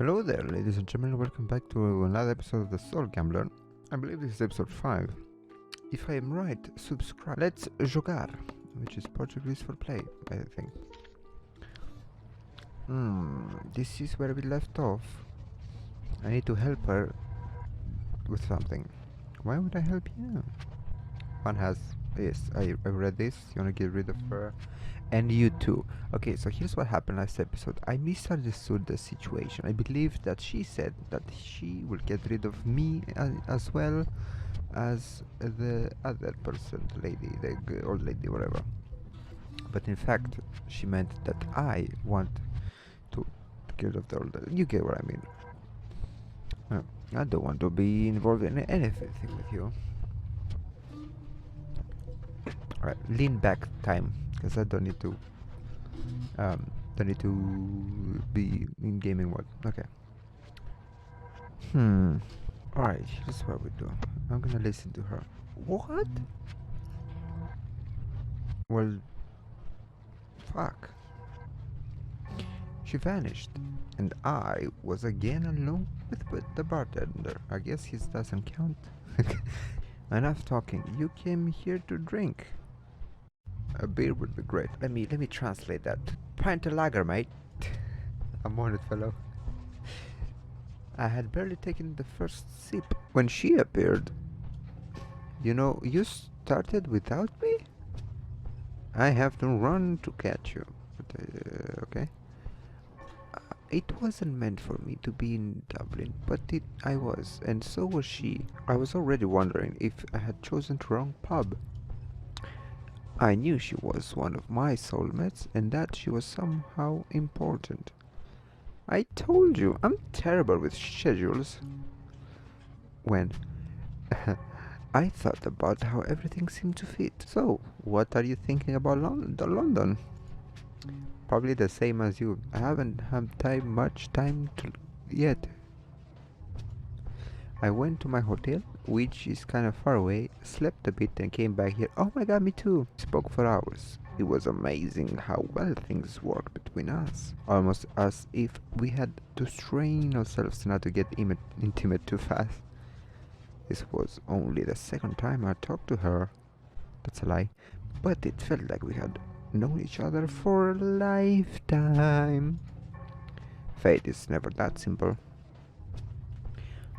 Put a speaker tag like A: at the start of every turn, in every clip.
A: Hello there, ladies and gentlemen. Welcome back to another episode of the Soul Gambler. I believe this is episode 5. If I am right, subscribe. Let's jogar, which is Portuguese for play, I think. This is where we left off. I need to help her with something. Why would I help you? One has. Yes, I read this. You want to get rid of her? And you too. Okay, so here's what happened last episode. I misunderstood the situation. I believed that she said that she will get rid of me as well as the other person, the lady, the old lady, whatever. But in fact, she meant that I want to get rid of the old lady. You get what I mean. I don't want to be involved in anything with you. Alright, lean back time, because I don't need to be in gaming mode. Okay. Alright, here's what we do. I'm gonna listen to her. What? Well, fuck. She vanished, and I was again alone with the bartender. I guess his doesn't count. Enough talking. You came here to drink. A beer would be great. Let me translate that. Pint a lager, mate. I'm on it, fellow. I had barely taken the first sip when she appeared. You know, you started without me? I have to run to catch you. But, okay. It wasn't meant for me to be in Dublin, but I was, and so was she. I was already wondering if I had chosen the wrong pub. I knew she was one of my soulmates and that she was somehow important. I told you, I'm terrible with schedules. When I thought about how everything seemed to fit. So, what are you thinking about London? Probably the same as you. I haven't had much time yet. I went to my hotel, which is kind of far away, slept a bit and came back here. Oh my god, me too. Spoke for hours. It was amazing how well things worked between us. Almost as if we had to strain ourselves not to get intimate too fast. This was only the second time I talked to her. That's a lie. But it felt like we had known each other for a lifetime. Fate is never that simple.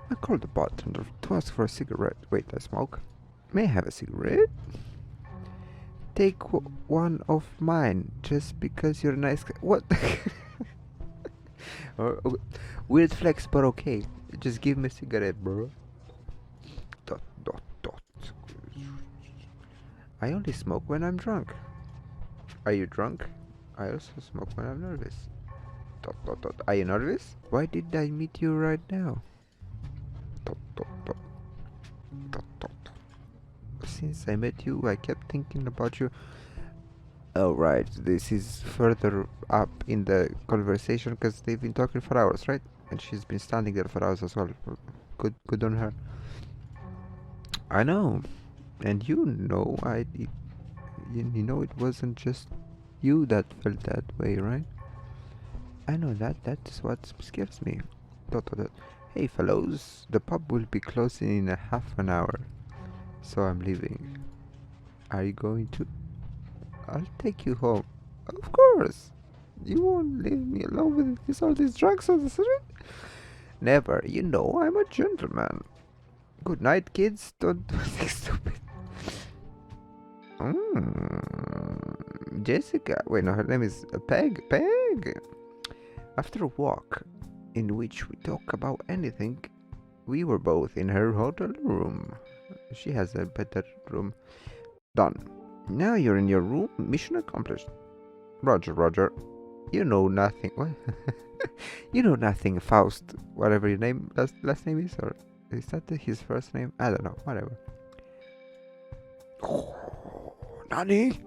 A: I called the bartender to ask for a cigarette. Wait, I smoke. May I have a cigarette? Take one of mine, just because you're a nice guy. What? Weird flex, but okay. Just give me a cigarette, bro. Dot, dot, dot. I only smoke when I'm drunk. Are you drunk? I also smoke when I'm nervous. Dot, dot, dot. Are you nervous? Why did I meet you right now? Dot, dot, dot. Dot, dot. Since I met you, I kept thinking about you. Oh, right. This is further up in the conversation because they've been talking for hours, right? And she's been standing there for hours as well. Good on her. I know. And you know, you know it wasn't just you that felt that way, right? I know that. That's what scares me. Dot, dot, dot. Hey, fellows. The pub will be closing in a half an hour. So I'm leaving. Are you going to? I'll take you home. Of course. You won't leave me alone with all these drugs on the street? Never. You know I'm a gentleman. Good night, kids. Don't do anything stupid. Jessica. Wait, no, her name is Peg. Peg. After a walk in which we talk about anything, we were both in her hotel room. She has a better room. Done. Now you're in your room. Mission accomplished. Roger, Roger. You know nothing. What? You know nothing, Faust. Whatever your last name is, or is that his first name? I don't know. Whatever. Oh, Nani?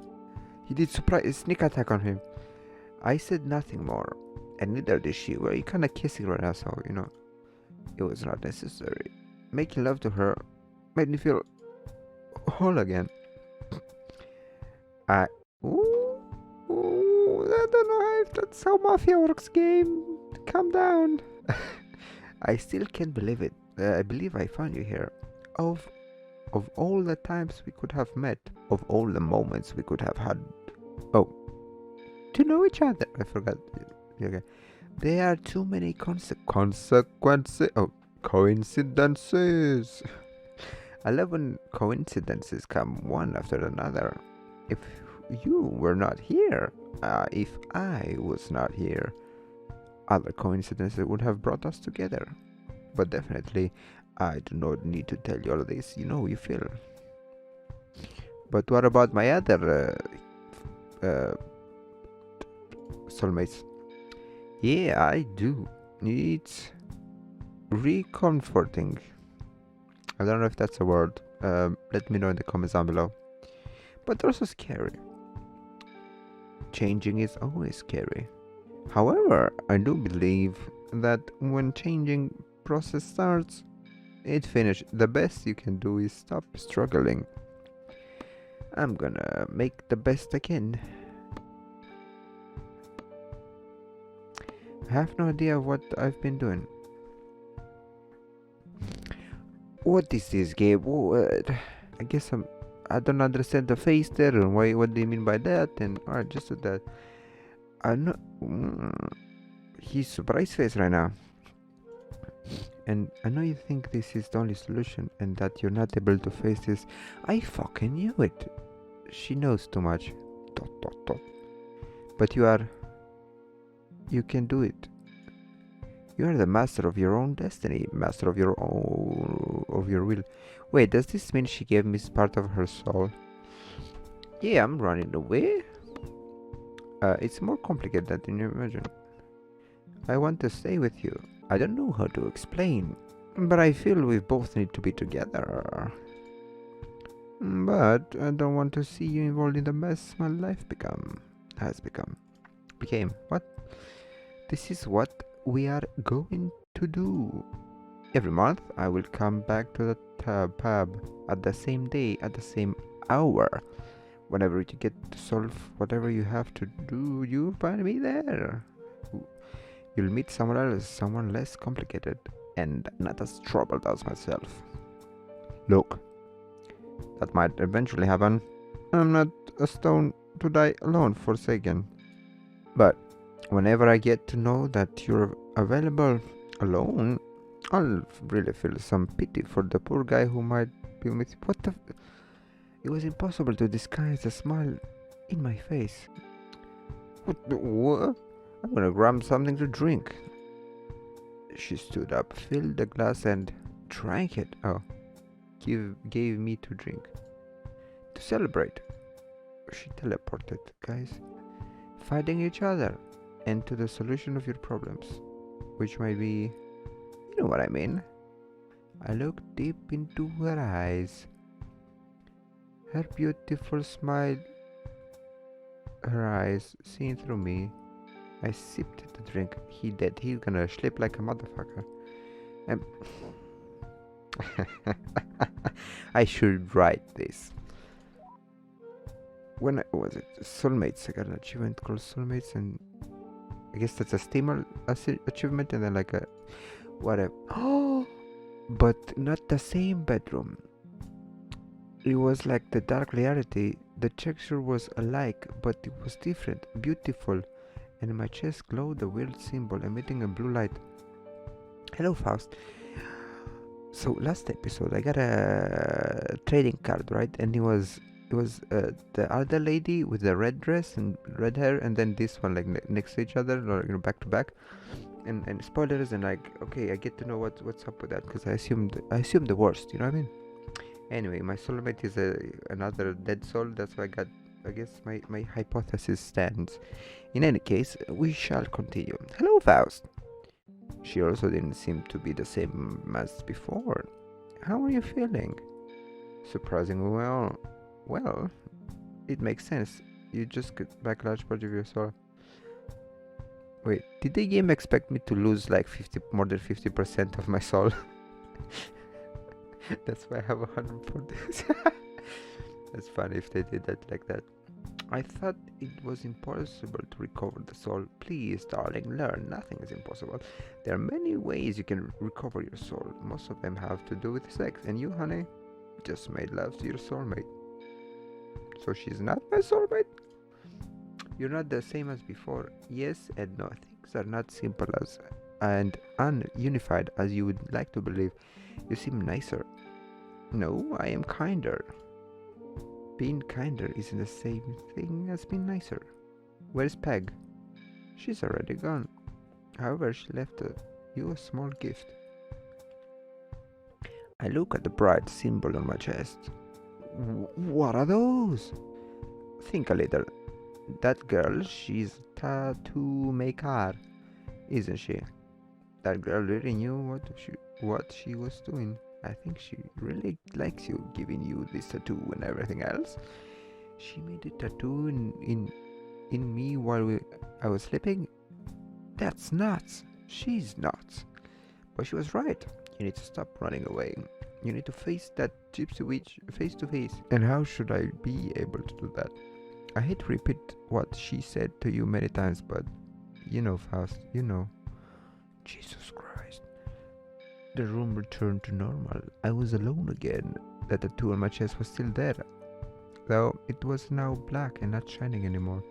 A: He did sneak attack on him. I said nothing more, and neither did she. We're kind of kissing right now, so you know, it was not necessary. Making love to her made me feel whole again. I don't know if that's how mafia works, game. Calm down. I still can't believe it. I believe I found you here. Of of all the times we could have met, of all the moments we could have had, oh, to know each other. I forgot. Okay. There are too many consequences. Oh, coincidences. I love when coincidences come one after another. If you were not here, if I was not here, other coincidences would have brought us together. But definitely, I do not need to tell you all this. You know, you feel. But what about my other soulmates? Yeah, I do. It's recomforting. I don't know if that's a word. Let me know in the comments down below. But also scary. Changing is always scary. However, I do believe that when changing process starts, it finishes. The best you can do is stop struggling. I'm gonna make the best I can. I have no idea what I've been doing. What is this, Gabe? What? I guess I don't understand the face there, and why? What do you mean by that? And alright, just do that. I know. He's surprise face right now. And I know you think this is the only solution, and that you're not able to face this. I fucking knew it. She knows too much. Dot, dot, dot. But you are. You can do it. You are the master of your own destiny, master of your will. Wait, does this mean she gave me part of her soul? Yeah, I'm running away. It's more complicated than you imagine. I want to stay with you. I don't know how to explain, but I feel we both need to be together. But I don't want to see you involved in the mess my life became. What? This is what we are going to do. Every month I will come back to the pub at the same day, at the same hour. Whenever you get to solve whatever you have to do, you find me there. You'll meet someone else, someone less complicated, and not as troubled as myself. Look, that might eventually happen. I'm not a stone to die alone, forsaken. But whenever I get to know that you're available alone, I'll really feel some pity for the poor guy who might be with you. What the? It was impossible to disguise the smile in my face. What? I'm gonna grab something to drink. She stood up, filled the glass, and drank it. Oh, gave me to drink. To celebrate. She teleported, guys, fighting each other, and to the solution of your problems, which might be, you know what I mean. I looked deep into her eyes. Her beautiful smile, her eyes seeing through me. I sipped the drink. He dead. He's gonna slip like a motherfucker. I should write this. When was it? Soulmates. I got an achievement called Soulmates, and I guess that's a Steamer achievement, and then like a whatever. Oh, but not the same bedroom. It was like the dark reality. The texture was alike, but it was different, beautiful, and in my chest glowed a weird symbol emitting a blue light. Hello, Faust. So last episode I got a trading card, right? And it was the other lady with the red dress and red hair, and then this one like next to each other, or back to back. And spoilers, and like, okay, I get to know what's up with that, because I assumed the worst, you know what I mean? Anyway, my soulmate is another dead soul. That's why I guess my hypothesis stands. In any case, we shall continue. Hello, Faust. She also didn't seem to be the same as before. How are you feeling? Surprisingly well. Well, it makes sense. You just got back a large part of your soul. Wait, did the game expect me to lose like more than 50% of my soul? That's why I have 140. That's funny if they did that like that. I thought it was impossible to recover the soul. Please, darling, learn. Nothing is impossible. There are many ways you can recover your soul. Most of them have to do with sex. And you, honey, just made love to your soulmate. So she's not my soulmate? You're not the same as before. Yes and no. Things are not simple as and ununified as you would like to believe. You seem nicer. No, I am kinder. Being kinder isn't the same thing as being nicer. Where's Peg? She's already gone. However, she left you a small gift. I look at the bright symbol on my chest. What are those? Think a little. That girl, she's tattoo maker, isn't she? That girl really knew what she was doing. I think she really likes you, giving you this tattoo and everything else. She made a tattoo in me while I was sleeping. That's nuts. She's nuts. But she was right. You need to stop running away. You need to face that gypsy witch face to face. And how should I be able to do that? I hate to repeat what she said to you many times, but you know, Faust, you know. Jesus Christ. The room returned to normal. I was alone again. The tattoo on my chest was still there, though it was now black and not shining anymore.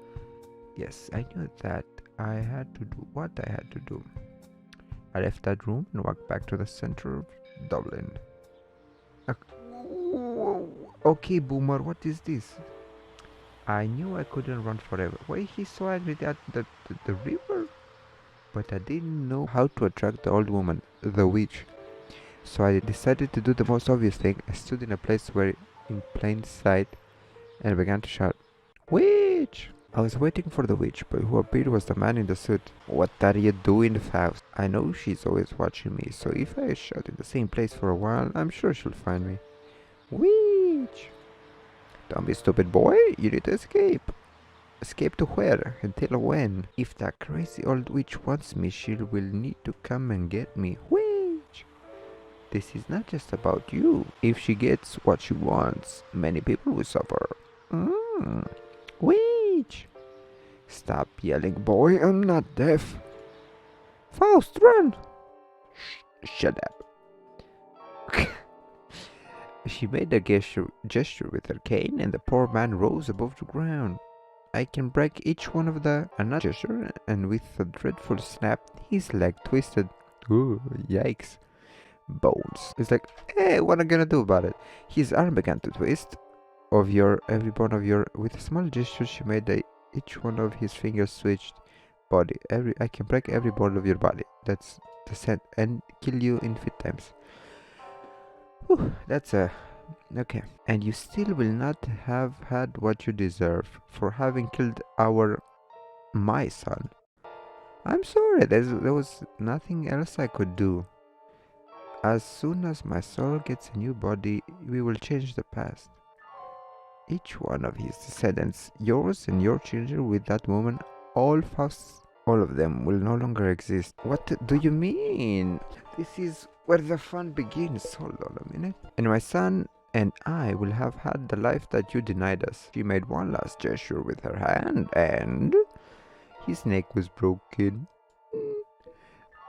A: Yes, I knew that I had to do what I had to do. I left that room and walked back to the center of Dublin. Okay, Boomer, what is this? I knew I couldn't run forever. Why he so angry at the river? But I didn't know how to attract the old woman, the witch. So I decided to do the most obvious thing. I stood in a place where in plain sight and began to shout, "Witch!" I was waiting for the witch, but who appeared was the man in the suit. What are you doing, Faust? I know she's always watching me, so if I shout in the same place for a while, I'm sure she'll find me. Witch! Don't be stupid, boy. You need to escape. Escape to where? Until when? If that crazy old witch wants me, she will need to come and get me. Witch! This is not just about you. If she gets what she wants, many people will suffer. Witch! Stop yelling, boy. I'm not deaf. Faust, run! Shut up. She made a gesture with her cane, and the poor man rose above the ground. I can break each one of the another gesture, and with a dreadful snap, his leg twisted. Ooh, yikes. Bones. It's like, hey, what am I gonna do about it? His arm began to twist. Every bone of your. With a small gesture, she made each one of his fingers switched. Body. I can break every bone of your body. That's the set, and kill you in 50 times. Whew, that's a. Okay. And you still will not have had what you deserve for having killed my son. I'm sorry, there was nothing else I could do. As soon as my soul gets a new body, we will change the past. Each one of his descendants, yours and your children with that woman, all of them will no longer exist. What do you mean? This is where the fun begins. Hold on a minute. And my son and I will have had the life that you denied us. She made one last gesture with her hand, and his neck was broken.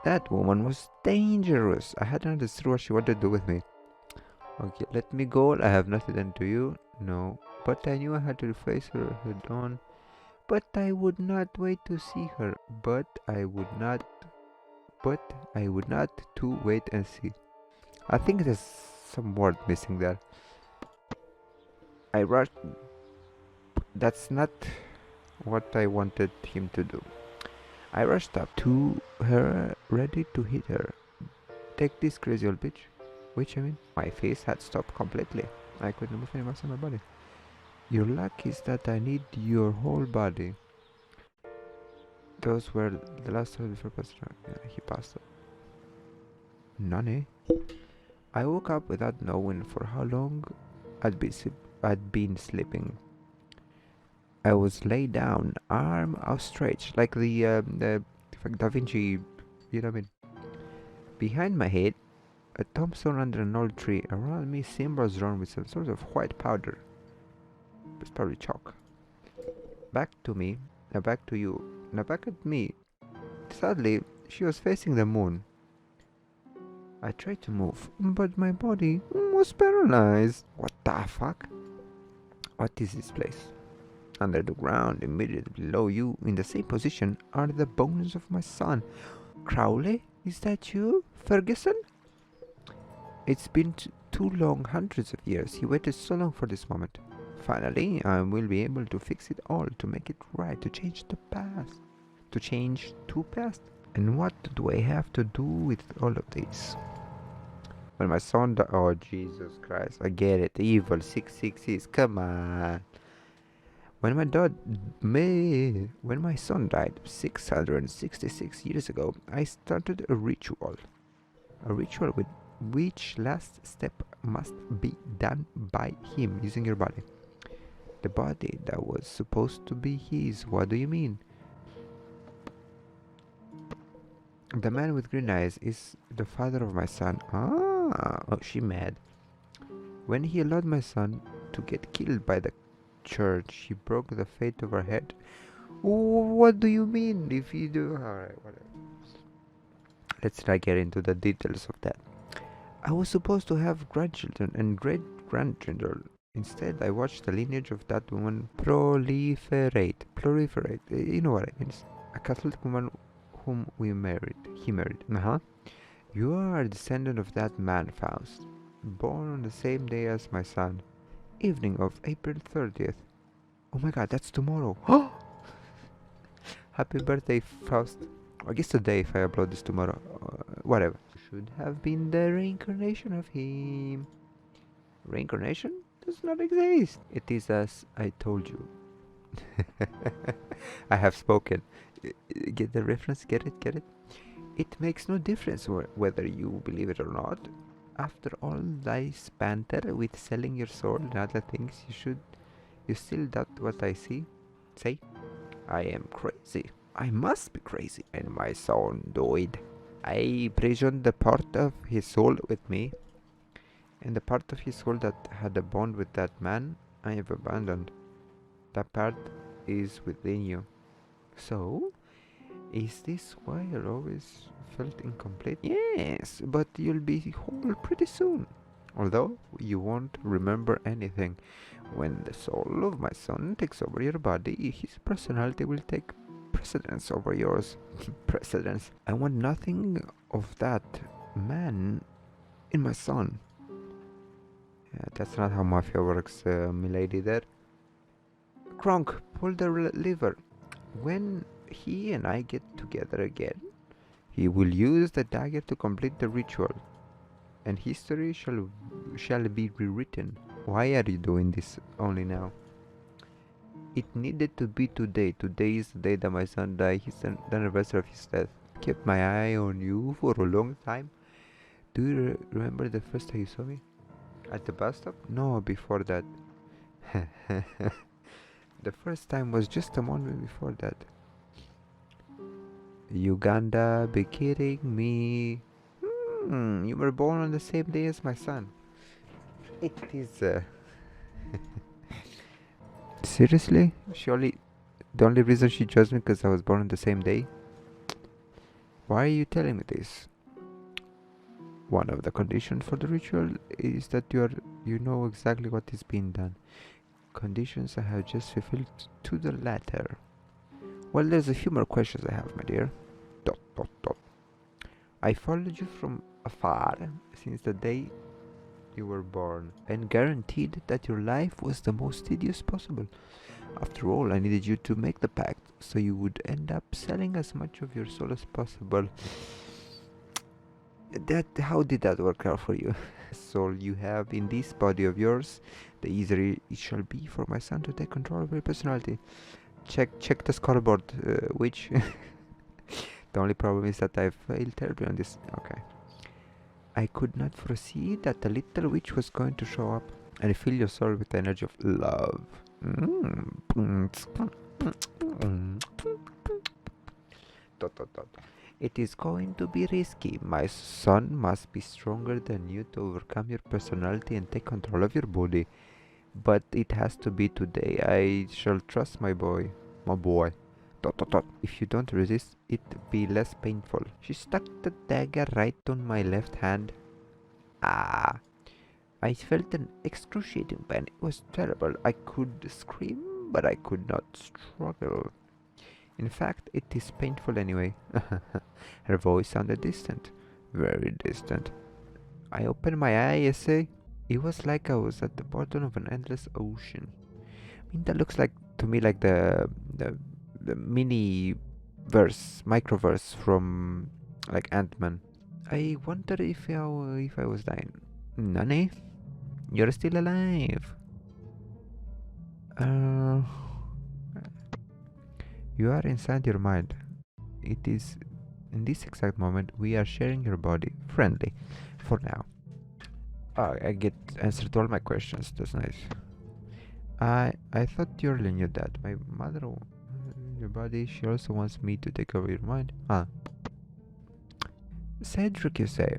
A: That woman was dangerous. I hadn't understood what she wanted to do with me. Okay, let me go. I have nothing done to you. No. But I knew I had to face her head on. But I would not wait to see her. But I would not to wait and see. I think there's some word missing there. I rushed. That's not what I wanted him to do. I rushed up to her, ready to hit her. Take this, crazy old bitch. Which, I mean, my face had stopped completely. I couldn't move any muscle in my body. Your luck is that I need your whole body. Those were the last words before passing out. Yeah, he passed out. Nani? I woke up without knowing for how long I'd been sleeping. I was laid down, arm outstretched, like the Da Vinci, you know what I mean? Behind my head, a tombstone under an old tree. Around me, symbols drawn with some sort of white powder. It's probably chalk. back to me, now back to you, now back at me. Sadly, she was facing the moon. I tried to move, but my body was paralyzed. What the fuck? What is this place? Under the ground, immediately below you, in the same position, are the bones of my son. Crowley, is that you, Ferguson? It's been too long, hundreds of years. He waited so long for this moment. Finally, I will be able to fix it all, to make it right, to change the past. To change to past? And what do I have to do with all of this? When my son died, oh Jesus Christ, I get it, evil 666, come on. When my son died 666 years ago, I started a ritual with which last step must be done by him using your body. The body that was supposed to be his. What do you mean? The man with green eyes is the father of my son. Ah, oh, she mad. When he allowed my son to get killed by the church, he broke the faith of her head. What do you mean? If you do, alright, whatever. Let's not get into the details of that. I was supposed to have grandchildren and great-grandchildren. Instead, I watched the lineage of that woman proliferate. You know what I mean? A Catholic woman whom he married. You are a descendant of that man, Faust. Born on the same day as my son. Evening of April 30th. Oh my god, that's tomorrow. Happy birthday, Faust. I guess today if I upload this tomorrow. Whatever. Should have been the reincarnation of him. Reincarnation does not exist. It is as I told you. I have spoken. Get the reference? Get it? It makes no difference whether you believe it or not. After all thy banter with selling your soul and other things, you still doubt what I say? I am crazy. I must be crazy. And my son died. I imprisoned the part of his soul with me, and the part of his soul that had a bond with that man, I have abandoned. That part is within you. So, is this why I always felt incomplete? Yes, but you'll be whole pretty soon. Although you won't remember anything. When the soul of my son takes over your body, his personality will take precedence over yours. Precedence. I want nothing of that man in my son. Yeah, that's not how mafia works, milady there. Kronk, pull the lever. When he and I get together again, he will use the dagger to complete the ritual, and history shall be rewritten. Why are you doing this only now? It needed to be today. Today is the day that my son died. The anniversary of his death. Kept my eye on you for a long time. Do you remember the first time you saw me? At the bus stop? No, before that. The first time was just a moment before that. Uganda, be kidding me. You were born on the same day as my son. It is seriously? Surely the only reason she judged me because I was born on the same day? Why are you telling me this? One of the conditions for the ritual is that you know exactly what is being done. Conditions I have just fulfilled to the letter. Well, there's a few more questions I have, my dear. ... I followed you from afar since the day you were born, and guaranteed that your life was the most tedious possible. After all, I needed you to make the pact, so you would end up selling as much of your soul as possible. How did that work out for you? The soul you have in this body of yours, the easier it shall be for my son to take control of your personality. Check the scoreboard, witch. The only problem is that I failed terribly on this. Okay. I could not foresee that the little witch was going to show up and fill your soul with the energy of love. It is going to be risky. My son must be stronger than you to overcome your personality and take control of your body. But it has to be today. I shall trust my boy. my boy. Dot dot dot. If you don't resist, it'll be less painful. She stuck the dagger right on my left hand. Ah. I felt an excruciating pain. It was terrible. I could scream, but I could not struggle. In fact, it is painful anyway. Her voice sounded distant. Very distant. I opened my eyes. It was like I was at the bottom of an endless ocean. I mean, that looks like to me like the mini verse, microverse from like Ant-Man. I wonder if I was dying. Nani? You're still alive. Uh, you are inside your mind. It is in this exact moment we are sharing your body. Friendly. For now. Oh, I get answered to all my questions. That's nice. I thought you already knew that. My mother, your body, she also wants me to take over your mind. Ah. Cedric, you say?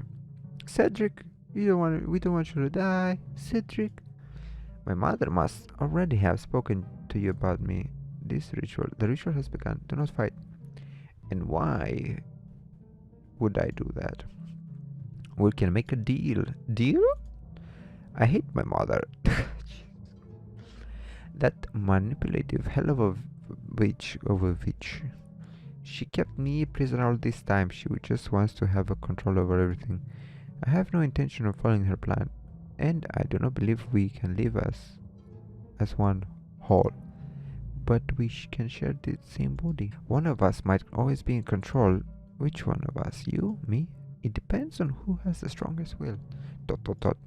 A: Cedric, we don't want you to die. Cedric. My mother must already have spoken to you about me. The ritual has begun. Do not fight. And why would I do that? We can make a deal. Deal? I hate my mother. That manipulative hell of a witch. She kept me a prisoner all this time. She just wants to have a control over everything. I have no intention of following her plan, and I do not believe we can live as one whole. But we can share the same body. One of us might always be in control. Which one of us? You? Me? It depends on who has the strongest will. Dot dot dot.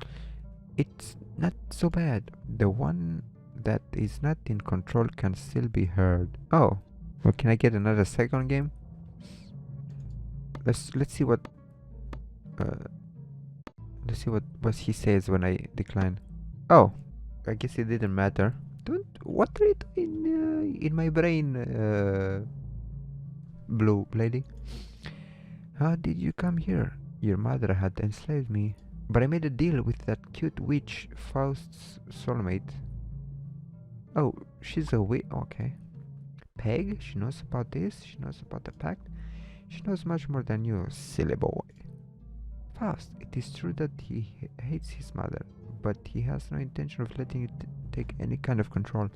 A: It's not so bad. The one that is not in control can still be heard. Oh, well, can I get another second game? Let's see what he says when I decline. Oh, I guess it didn't matter. What are you doing in my brain, blue lady? How did you come here? Your mother had enslaved me. But I made a deal with that cute witch, Faust's soulmate. Oh, she's a witch. Okay. Peg? She knows about this. She knows about the pact. She knows much more than you, silly boy. Faust, it is true that he hates his mother, but he has no intention of letting you take any kind of control.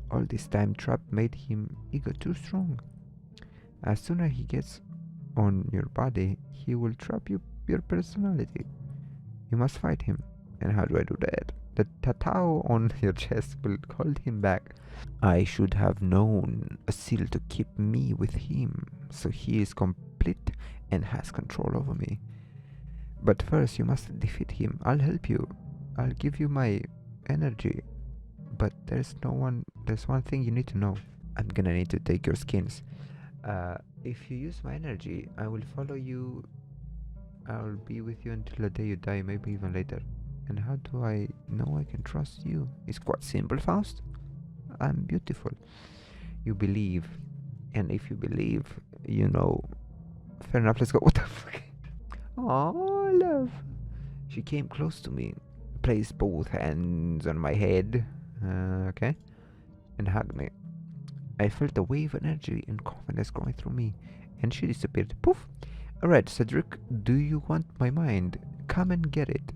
A: All this time, trap made him ego too strong. As soon as he gets on your body, he will trap your personality. You must fight him. And how do I do that? The tattoo on your chest will hold him back. I should have known a seal to keep me with him, so he is complete and has control over me. But first you must defeat him. I'll help you. I'll give you my energy. But there's one thing you need to know. I'm gonna need to take your skins. If you use my energy, I will follow you. I'll be with you until the day you die, maybe even later. And how do I know I can trust you? It's quite simple, Faust. I'm beautiful. You believe. And if you believe, you know. Fair enough, let's go. What the fuck? Oh, love. She came close to me, placed both hands on my head, okay, and hugged me. I felt a wave of energy and confidence growing through me, and she disappeared. Poof! Alright, Cedric, do you want my mind? Come and get it.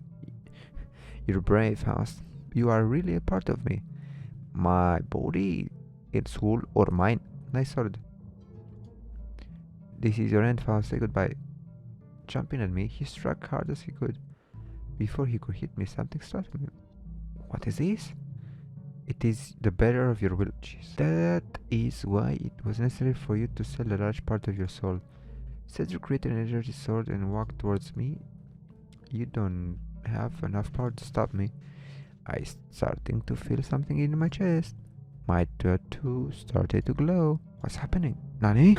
A: You're brave, Faust. You are really a part of me. My body, its soul, or mine. Nice sword. This is your end, Faust. Say goodbye. Jumping at me, he struck hard as he could. Before he could hit me, something startled me. What is this? It is the bearer of your will. Jeez. That is why it was necessary for you to sell a large part of your soul. Cedric created an energy sword and walked towards me. You don't have enough power to stop me. I starting to feel something in my chest. My tattoo started to glow. What's happening? Nani?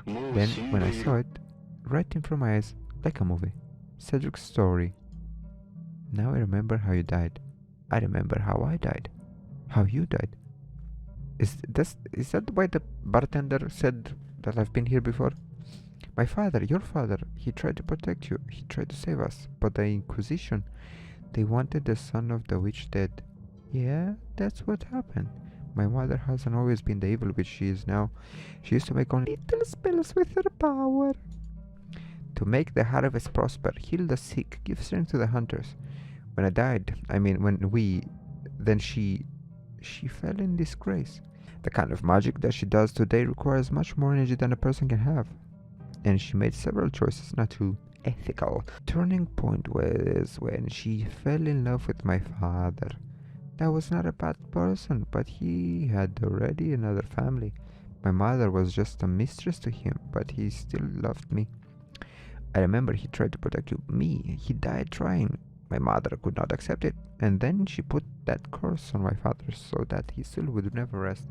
A: Then, when I saw it, right in front of my eyes, like a movie. Cedric's story. Now I remember how you died. I remember how I died. How you died. Is that why the bartender said that I've been here before? My father, your father, he tried to protect you. He tried to save us. But the Inquisition, they wanted the son of the witch dead. Yeah, that's what happened. My mother hasn't always been the evil witch she is now. She used to make only little spells with her power. To make the harvest prosper, heal the sick, give strength to the hunters. When I died, then she fell in disgrace. The kind of magic that she does today requires much more energy than a person can have. And she made several choices not too ethical. Turning point was when she fell in love with my father. That was not a bad person, but he had already another family. My mother was just a mistress to him, but he still loved me. I remember he tried to protect me. He died trying. My mother could not accept it, and then she put that curse on my father so that his soul would never rest,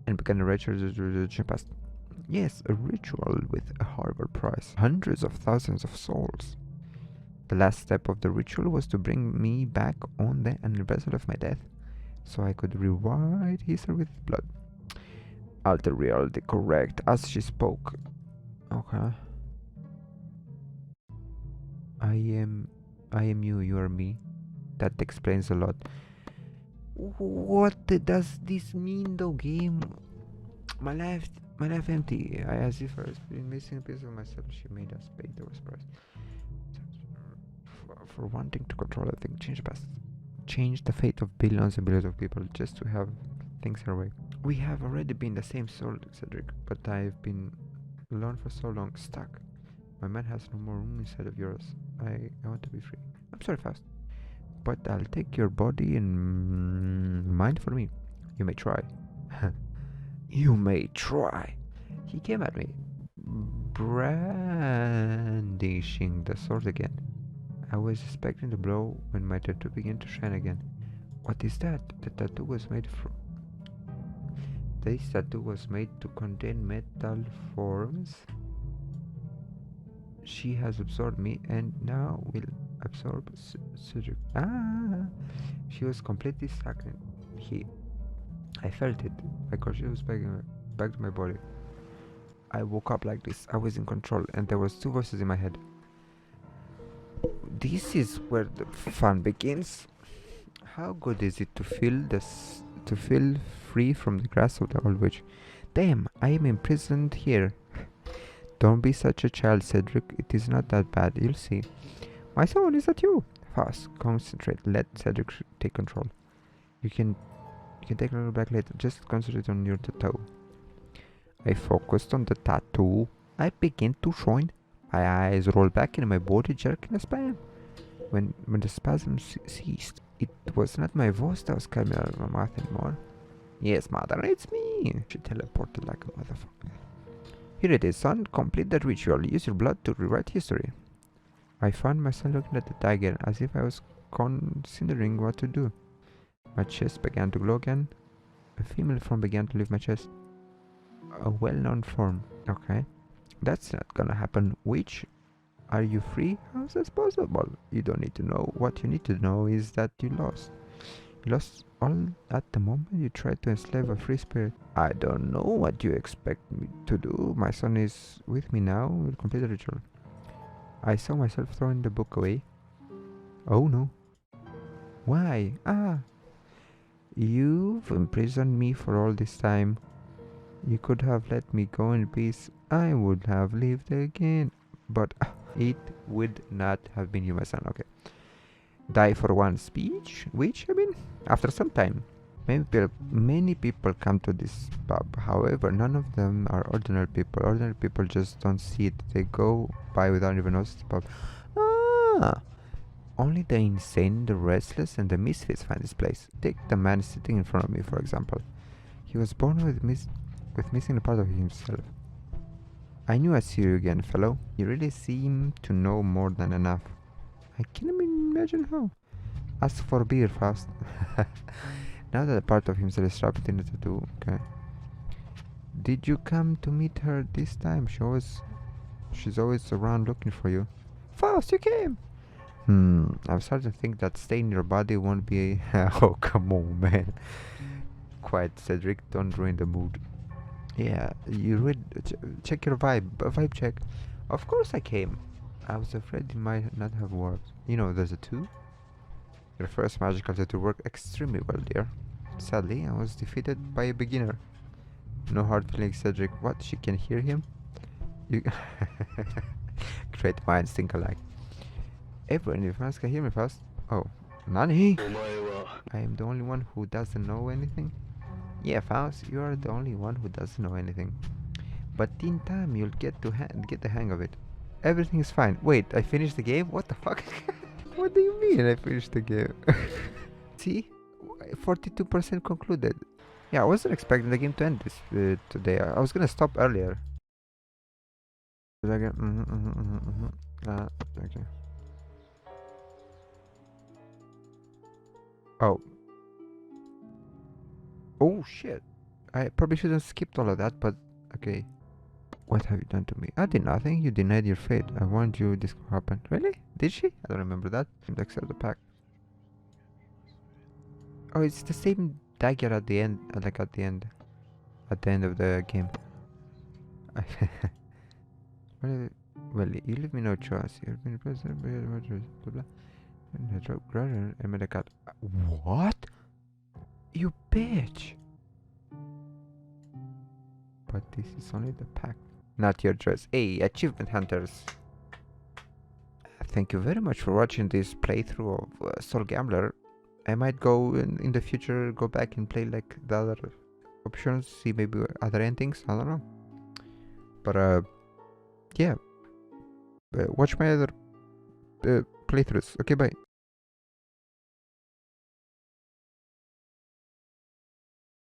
A: and began a ritual past. Yes, a ritual with a horrible price. Hundreds of thousands of souls. The last step of the ritual was to bring me back on the anniversary of my death, so I could rewrite history with blood. Alter reality correct as she spoke. Okay. I am you, you are me. That explains a lot. What does this mean though, game? My life empty. As if I was been missing a piece of myself. She made us pay the worst price. For wanting to control everything, change the past. Change the fate of billions and billions of people just to have things her way. We have already been the same soul, Cedric, but I've been alone for so long, stuck. My mind has no more room inside of yours. I want to be free. I'm sorry, Faust, but I'll take your body and mind for me. You may try. You may try. He came at me, brandishing the sword again. I was expecting the blow when my tattoo began to shine again. What is that? The tattoo was made from... This tattoo was made to contain metal forms. She has absorbed me and now will absorb Cedric. She was completely stagnant. I felt it. My consciousness was back to my body. I woke up like this. I was in control and there was two voices in my head. This is where the fun begins. How good is it to feel free from the grasp of the old witch? Damn, I am imprisoned here. Don't be such a child, Cedric. It is not that bad. You'll see. My soul, is that you? Fast, concentrate. Let Cedric take control. You can take a little back later. Just concentrate on your tattoo. I focused on the tattoo. I began to shine. My eyes rolled back into my body, jerking a spasm. When the spasm ceased, it was not my voice that was coming out of my mouth anymore. Yes, mother, it's me. She teleported like a motherfucker. Here it is, son. Complete that ritual. Use your blood to rewrite history. I found myself looking at the tiger as if I was considering what to do. My chest began to glow again. A female form began to leave my chest. A well-known form. Okay. That's not gonna happen. Witch, are you free? How's this possible? You don't need to know. What you need to know is that you lost. You lost all at the moment you tried to enslave a free spirit. I don't know what you expect me to do. My son is with me now. We'll complete the ritual. I saw myself throwing the book away. Oh no. Why? You've imprisoned me for all this time. You could have let me go in peace. I would have lived again. But it would not have been you, my son. Okay. Die for one speech? Which, after some time. Many people come to this pub. However, none of them are ordinary people. Ordinary people just don't see it. They go by without even noticing the pub. Only the insane, the restless, and the misfits find this place. Take the man sitting in front of me, for example. He was born with missing a part of himself. I knew I'd see you again, fellow. You really seem to know more than enough. I can't even imagine how. Ask for beer, Faust. Now that a part of himself is trapped in the tattoo, okay. Did you come to meet her this time? She's always around looking for you. Faust, you came! I'm starting to think that staying in your body won't be oh, come on, man. Quiet, Cedric, don't ruin the mood. Yeah, check your vibe check. Of course I came. I was afraid it might not have worked. You know, there's a 2. Your first magical tattoo worked extremely well, dear. Sadly, I was defeated by a beginner. No hard feelings, Cedric. What? She can hear him? You great minds think alike. Everyone in France can hear me fast. Oh, Nani? I am the only one who doesn't know anything. Yeah, Faust, you are the only one who doesn't know anything. But in time, you'll get to get the hang of it. Everything is fine. Wait, I finished the game? What the fuck? What do you mean I finished the game? See? 42% concluded. Yeah, I wasn't expecting the game to end this today. I was gonna stop earlier. Okay. Okay. Oh. Oh shit. I probably shouldn't have skipped all of that, but okay. What have you done to me? I did nothing. You denied your fate. I warned you this could happen. Really? Did she? I don't remember that. Accept the pact. Oh, it's the same dagger at the end, like at the end of the game. Well, you leave me no choice. You've been present, blah blah. And made a cut. What? You bitch! But this is only the pact, not your dress. Hey, achievement hunters! Thank you very much for watching this playthrough of Soul Gambler. I might go in the future, go back and play like the other options, see maybe other endings. I don't know. But yeah, watch my other playthroughs. Okay, bye.